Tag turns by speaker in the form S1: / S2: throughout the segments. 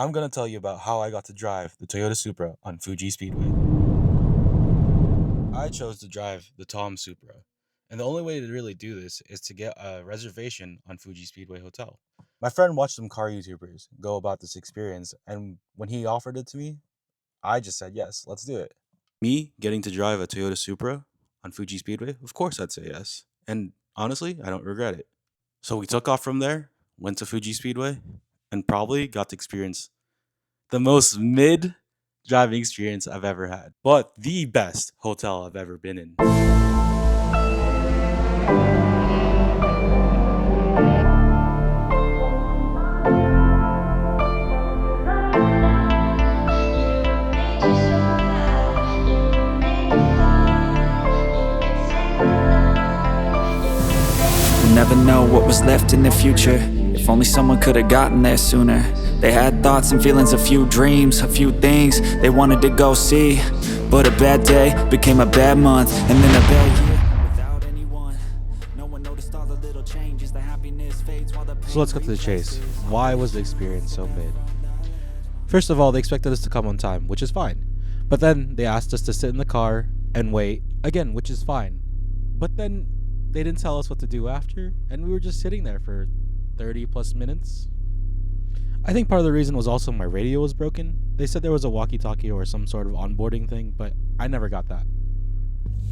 S1: I'm going to tell you about how I got to drive the Toyota Supra on Fuji Speedway. I chose to drive the Tom Supra, and the only way to really do this is to get a reservation on Fuji Speedway Hotel. My friend watched some car YouTubers go about this experience, and when he offered it to me, I just said yes, let's do it. Me getting to drive a Toyota Supra on Fuji Speedway, of course I'd say yes. And honestly, I don't regret it. So we took off from there, went to Fuji Speedway, and probably got to experience the most mid driving experience I've ever had, but the best hotel I've ever been in.
S2: We'll never know what was left in the future. If only someone could have gotten there sooner. They had thoughts and feelings, a few dreams, a few things they wanted to go see. But a bad day became a bad month, and then a bad year without anyone. No one noticed all the little changes. The happiness fades while the pain.
S1: So let's cut to the chase. Why was the experience so mid? First of all, they expected us to come on time, which is fine. But then they asked us to sit in the car and wait, again, which is fine. But then they didn't tell us what to do after, and we were just sitting there for 30 plus minutes. I think part of the reason was also my radio was broken. They said there was a walkie-talkie or some sort of onboarding thing, but I never got that.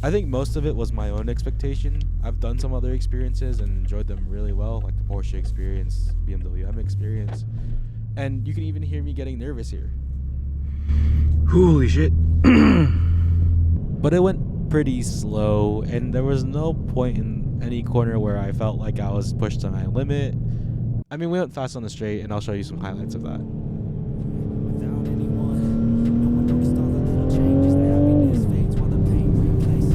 S1: I think most of it was my own expectation. I've done some other experiences and enjoyed them really well, like the Porsche experience, BMW M experience, and you can even hear me getting nervous here. Holy shit. But it went pretty slow, and there was no point in any corner where I felt like I was pushed to my limit. I mean, we went fast on the straight, and I'll show you some highlights of that.
S2: Without anyone, no one noticed all the little changes. The happiness fades while the pain replaces.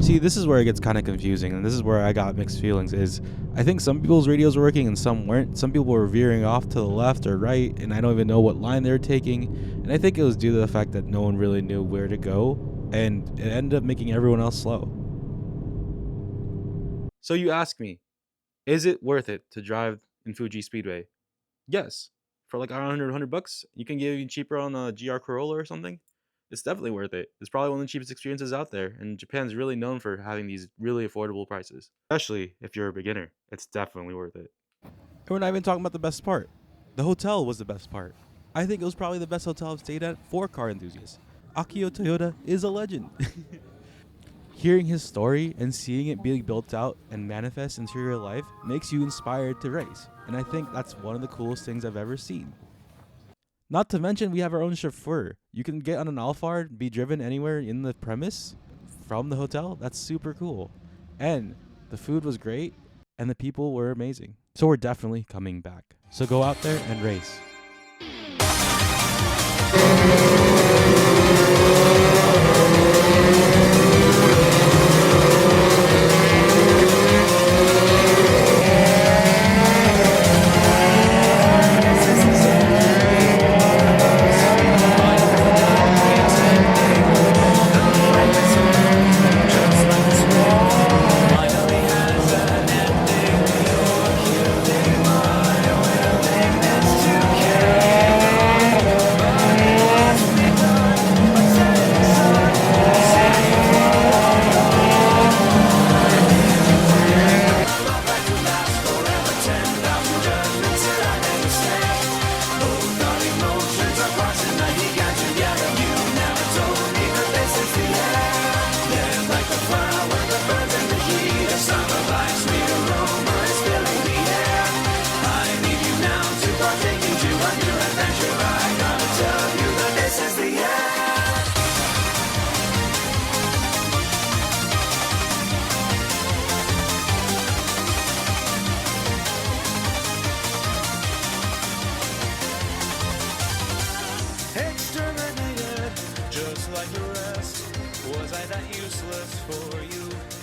S1: See, this is where it gets kind of confusing, and this is where I got mixed feelings. Is I think some people's radios were working and some weren't. Some people were veering off to the left or right, and I don't even know what line they were taking. And I think it was due to the fact that no one really knew where to go, and it ended up making everyone else slow. So you ask me, is it worth it to drive in Fuji Speedway? Yes. For like around 100 bucks, you can get even cheaper on a GR Corolla or something. It's definitely worth it. It's probably one of the cheapest experiences out there, and Japan's really known for having these really affordable prices. Especially if you're a beginner, it's definitely worth it. And we're not even talking about the best part. The hotel was the best part. I think it was probably the best hotel I've stayed at for car enthusiasts. Akio Toyota is a legend. Hearing his story and seeing it being built out and manifest into real life makes you inspired to race, and I think that's one of the coolest things I've ever seen. Not to mention, we have our own chauffeur. You can get on an Alphard, be driven anywhere in the premise from the hotel. That's super cool. And the food was great, and the people were amazing. So we're definitely coming back. So go out there and race.
S3: just like the rest? Was I that useless for you?